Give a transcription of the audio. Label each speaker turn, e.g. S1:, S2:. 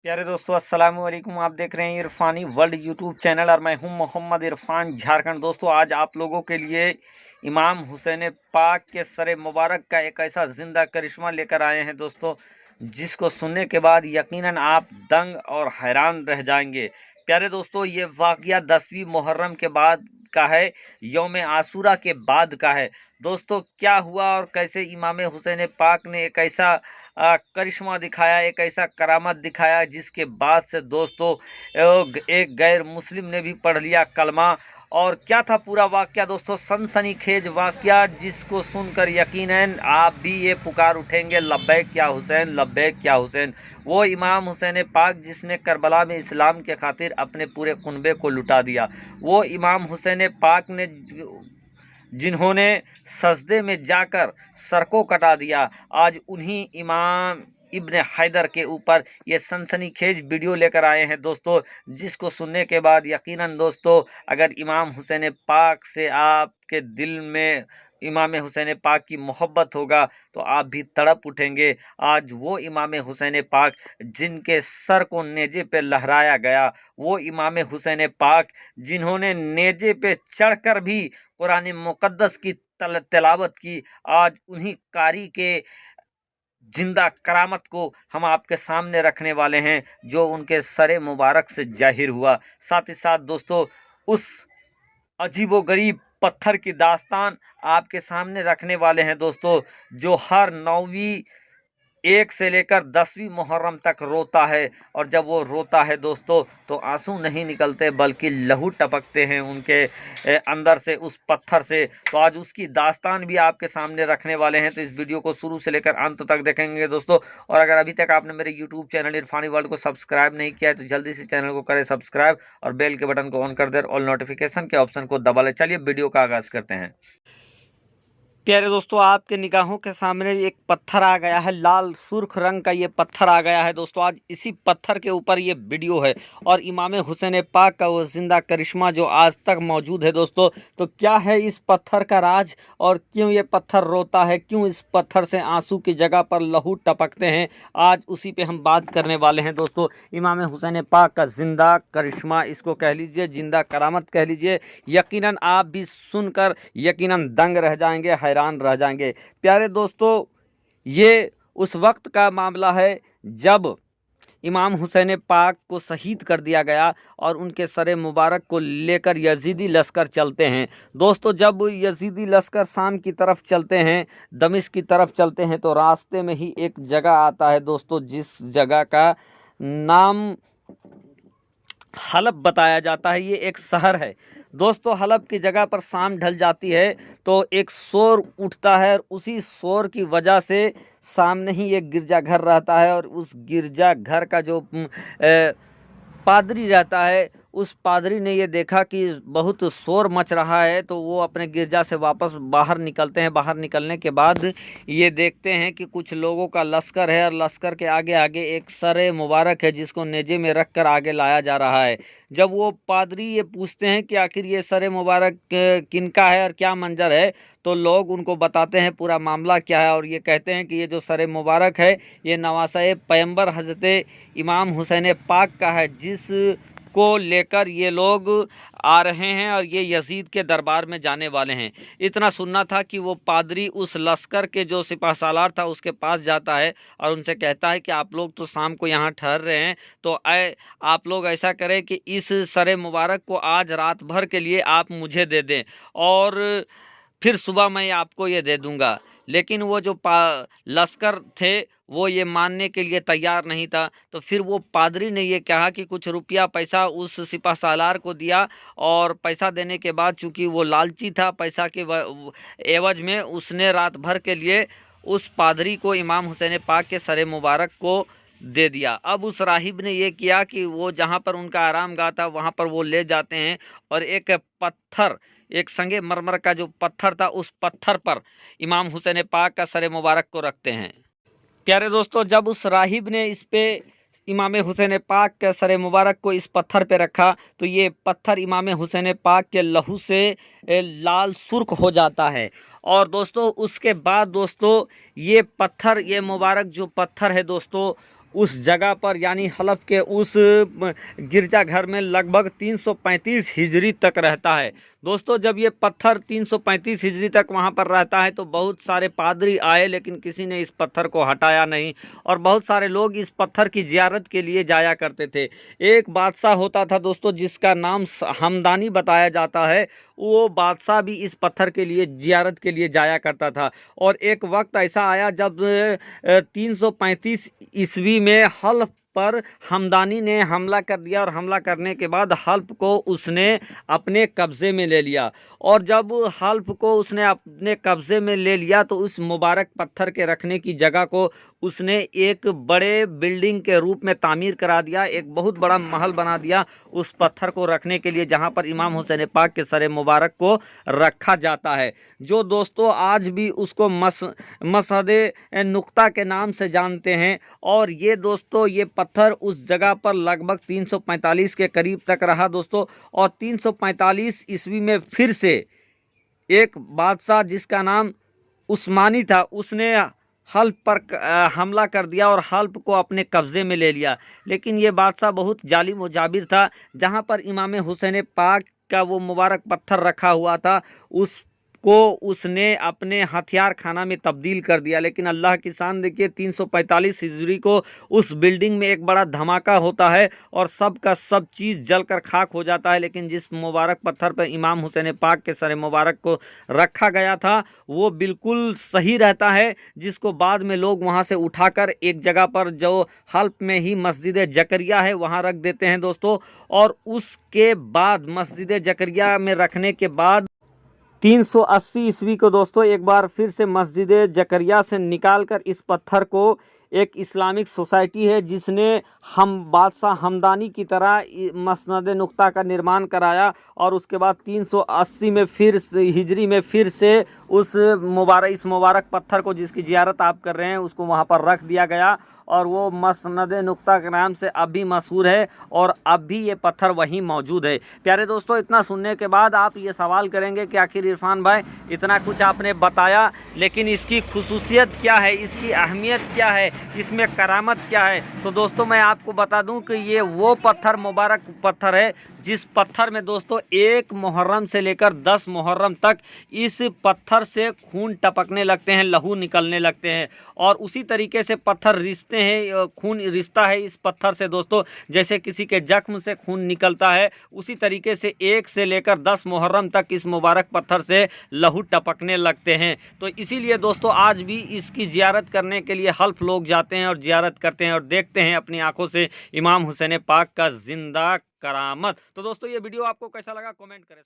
S1: प्यारे दोस्तों, अस्सलाम वालेकुम। आप देख रहे हैं इरफानी वर्ल्ड यूट्यूब चैनल और मैं हूं मोहम्मद इरफान झारखंड। दोस्तों, आज आप लोगों के लिए इमाम हुसैन पाक के सर मुबारक का एक ऐसा ज़िंदा करिश्मा लेकर आए हैं दोस्तों, जिसको सुनने के बाद यकीनन आप दंग और हैरान रह जाएंगे। प्यारे दोस्तों, ये वाक़या 10वीं मुहर्रम के बाद का है, यौम आशूरा के बाद का है। दोस्तों, क्या हुआ और कैसे इमाम हुसैन पाक ने एक ऐसा करिश्मा दिखाया, एक ऐसा करामत दिखाया, जिसके बाद से दोस्तों एक गैर मुस्लिम ने भी पढ़ लिया कलमा। और क्या था पूरा वाक़या दोस्तों, सनसनीखेज वाक़या, जिसको सुनकर यकीनन आप भी ये पुकार उठेंगे, लब्बैक या हुसैन, लब्बैक या हुसैन। वो इमाम हुसैन पाक जिसने करबला में इस्लाम के खातिर अपने पूरे कुनबे को लुटा दिया, वो इमाम हुसैन पाक ने जिन्होंने सजदे में जाकर सर को कटा दिया, आज उन्हीं इमाम इब्न हैदर के ऊपर ये सनसनीखेज वीडियो लेकर आए हैं दोस्तों, जिसको सुनने के बाद यकीनन दोस्तों, अगर इमाम हुसैन पाक से आपके दिल में इमाम हुसैन पाक की मोहब्बत होगा तो आप भी तड़प उठेंगे। आज वो इमाम हुसैन पाक जिनके सर को नेजे पे लहराया गया, वो इमाम हुसैन पाक जिन्होंने नेजे पे चढ़कर भी कुरान मुक़द्दस की तिलावत की, आज उन्हीं कारी के जिंदा करामत को हम आपके सामने रखने वाले हैं, जो उनके सरे मुबारक से जाहिर हुआ। साथ ही साथ दोस्तों, उस अजीबोगरीब पत्थर की दास्तान आपके सामने रखने वाले हैं दोस्तों, जो हर 9वीं 1 से लेकर 10वीं मुहर्रम तक रोता है। और जब वो रोता है दोस्तों, तो आंसू नहीं निकलते बल्कि लहू टपकते हैं उनके अंदर से, उस पत्थर से। तो आज उसकी दास्तान भी आपके सामने रखने वाले हैं, तो इस वीडियो को शुरू से लेकर अंत तक देखेंगे दोस्तों। और अगर अभी तक आपने मेरे यूट्यूब चैनल इरफानी वर्ल्ड को सब्सक्राइब नहीं किया है तो जल्दी से चैनल को करें सब्सक्राइब और बेल के बटन को ऑन कर दें, ऑल नोटिफिकेशन के ऑप्शन को दबा लें। चलिए वीडियो का आगाज़ करते हैं। प्यारे दोस्तों, आपके निगाहों के सामने एक पत्थर आ गया है, लाल सुर्ख रंग का ये पत्थर आ गया है दोस्तों। आज इसी पत्थर के ऊपर ये वीडियो है और इमाम हुसैन पाक का वो जिंदा करिश्मा जो आज तक मौजूद है दोस्तों। तो क्या है इस पत्थर का राज और क्यों ये पत्थर रोता है, क्यों इस पत्थर से आंसू की जगह पर लहू टपकते हैं, आज उसी पे हम बात करने वाले हैं दोस्तों। इमाम हुसैन पाक का जिंदा करिश्मा, इसको कह लीजिए, जिंदा करामत कह लीजिए, यकीनन आप भी सुनकर यकीनन दंग रह जाएंगे, हैरान रह जाएंगे। प्यारे दोस्तों, ये उस वक्त का मामला है जब इमाम हुसैन पाक को शहीद कर दिया गया और उनके सर मुबारक को लेकर यजीदी लश्कर चलते हैं दोस्तों। जब यजीदी लश्कर शाम की तरफ चलते हैं, दमिश्क की तरफ चलते हैं, तो रास्ते में ही एक जगह आता है दोस्तों, जिस जगह का नाम हलब बताया जाता है। ये एक शहर है दोस्तों। हलब की जगह पर शाम ढल जाती है तो एक शोर उठता है, और उसी शोर की वजह से सामने ही एक गिरजाघर रहता है, और उस गिरजाघर का जो पादरी रहता है, उस पादरी ने ये देखा कि बहुत शोर मच रहा है, तो वो अपने गिरजा से वापस बाहर निकलते हैं। बाहर निकलने के बाद ये देखते हैं कि कुछ लोगों का लश्कर है, और लश्कर के आगे आगे एक सर मुबारक है, जिसको नेजे में रख कर आगे लाया जा रहा है। जब वो पादरी ये पूछते हैं कि आखिर ये सर मुबारक किनका है और क्या मंजर है, तो लोग उनको बताते हैं पूरा मामला क्या है, और ये कहते हैं कि ये जो सर मुबारक है, ये नवासा पैगंबर हज़रत इमाम हुसैन पाक का है, जिस को लेकर ये लोग आ रहे हैं और ये यजीद के दरबार में जाने वाले हैं। इतना सुनना था कि वो पादरी उस लश्कर के जो सिपाह सालार था उसके पास जाता है और उनसे कहता है कि आप लोग तो शाम को यहाँ ठहर रहे हैं, तो आप लोग ऐसा करें कि इस सर मुबारक को आज रात भर के लिए आप मुझे दे दें, और फिर सुबह मैं आपको ये दे दूँगा। लेकिन वो जो लश्कर थे वो ये मानने के लिए तैयार नहीं था। तो फिर वो पादरी ने ये कहा कि कुछ रुपया पैसा उस सिपा सालार को दिया, और पैसा देने के बाद चूँकि वो लालची था, पैसा के एवज में उसने रात भर के लिए उस पादरी को इमाम हुसैन पाक के सर मुबारक को दे दिया। अब उस राहिब ने ये किया कि वो जहाँ पर उनका आराम गाह था वहाँ पर वो ले जाते हैं, और एक पत्थर, एक संगे मरमर का जो पत्थर था, उस पत्थर पर इमाम हुसैन पाक का सर मुबारक को रखते हैं। प्यारे दोस्तों, जब उस राहिब ने इस पे इमाम हुसैन पाक के सर मुबारक को इस पत्थर पे रखा, तो ये पत्थर इमाम हुसैन पाक के लहू से लाल सुर्ख हो जाता है। और दोस्तों उसके बाद दोस्तों ये पत्थर, ये मुबारक जो पत्थर है दोस्तों, उस जगह पर यानी हलफ के उस गिरजाघर में लगभग 335 हिजरी तक रहता है। दोस्तों जब ये पत्थर 335 हिजरी तक वहाँ पर रहता है तो बहुत सारे पादरी आए, लेकिन किसी ने इस पत्थर को हटाया नहीं और बहुत सारे लोग इस पत्थर की जियारत के लिए जाया करते थे। एक बादशाह होता था दोस्तों जिसका नाम हमदानी बताया जाता है, वो बादशाह भी इस पत्थर के लिए जियारत के लिए जाया करता था। और एक वक्त ऐसा आया जब 335 ईस्वी में हल्फ पर हमदानी ने हमला कर दिया और हमला करने के बाद हल्फ को उसने अपने कब्ज़े में ले लिया। और जब हल्फ को उसने अपने कब्ज़े में ले लिया तो उस मुबारक पत्थर के रखने की जगह को उसने एक बड़े बिल्डिंग के रूप में तामीर करा दिया, एक बहुत बड़ा महल बना दिया उस पत्थर को रखने के लिए, जहाँ पर इमाम हुसैन पाक के सर मुबारक को रखा जाता है, जो दोस्तों आज भी उसको मसहद नुक्ता के नाम से जानते हैं। और ये दोस्तों ये पत्थर उस जगह पर लगभग 345 के करीब तक रहा दोस्तों। और 345 ईस्वी में फिर से एक बादशाह जिसका नाम उस्मानी था, उसने हल्फ पर हमला कर दिया और हल्फ को अपने कब्ज़े में ले लिया। लेकिन ये बादशाह बहुत जालिम और जाबिर था, जहाँ पर इमाम हुसैन पाक का वो मुबारक पत्थर रखा हुआ था उसको उसने अपने हथियार खाना में तब्दील कर दिया। लेकिन अल्लाह की शान देखिए, 345 हिजरी को उस बिल्डिंग में एक बड़ा धमाका होता है और सब का सब चीज़ जलकर खाक हो जाता है। लेकिन जिस मुबारक पत्थर पर इमाम हुसैन पाक के सर मुबारक को रखा गया था वो बिल्कुल सही रहता है, जिसको बाद में लोग वहाँ से उठाकर एक जगह पर जो हल्फ में ही मस्जिद जकरिया है वहाँ रख देते हैं दोस्तों। और उसके बाद मस्जिद जकरिया में रखने के बाद 380 ईस्वी को दोस्तों एक बार फिर से मस्जिद जकरिया से निकालकर इस पत्थर को एक इस्लामिक सोसाइटी है जिसने हम बादशाह हमदानी की तरह मसनद नुक्ता का निर्माण कराया। और उसके बाद 380 में फिर हिजरी में फिर से इस मुबारक पत्थर को जिसकी जियारत आप कर रहे हैं उसको वहाँ पर रख दिया गया और वो मसनद नुक्ता के नाम से अब भी मशहूर है और अब भी ये पत्थर वहीं मौजूद है। प्यारे दोस्तों इतना सुनने के बाद आप ये सवाल करेंगे कि आखिर इरफान भाई इतना कुछ आपने बताया, लेकिन इसकी खुसूसियत क्या है, इसकी अहमियत क्या है, इसमें करामत क्या है? तो दोस्तों मैं आपको बता दूं कि ये वो पत्थर मुबारक पत्थर है जिस पत्थर में दोस्तों 1 मुहर्रम से लेकर 10 मुहर्रम तक इस पत्थर से खून टपकने लगते हैं, लहू निकलने लगते हैं। और उसी तरीके से पत्थर रिश्ते हैं, खून रिश्ता है इस पत्थर से दोस्तों, जैसे किसी के जख्म से खून निकलता है उसी तरीके से 1 से लेकर 10 मुहर्रम तक इस मुबारक पत्थर से लहू टपकने लगते हैं। तो इसीलिए दोस्तों आज भी इसकी जियारत करने के लिए हल्फ लोग जाते हैं और जियारत करते हैं और देखते हैं अपनी आंखों से इमाम हुसैन पाक का जिंदा करामत। तो दोस्तों ये वीडियो आपको कैसा लगा कमेंट करें।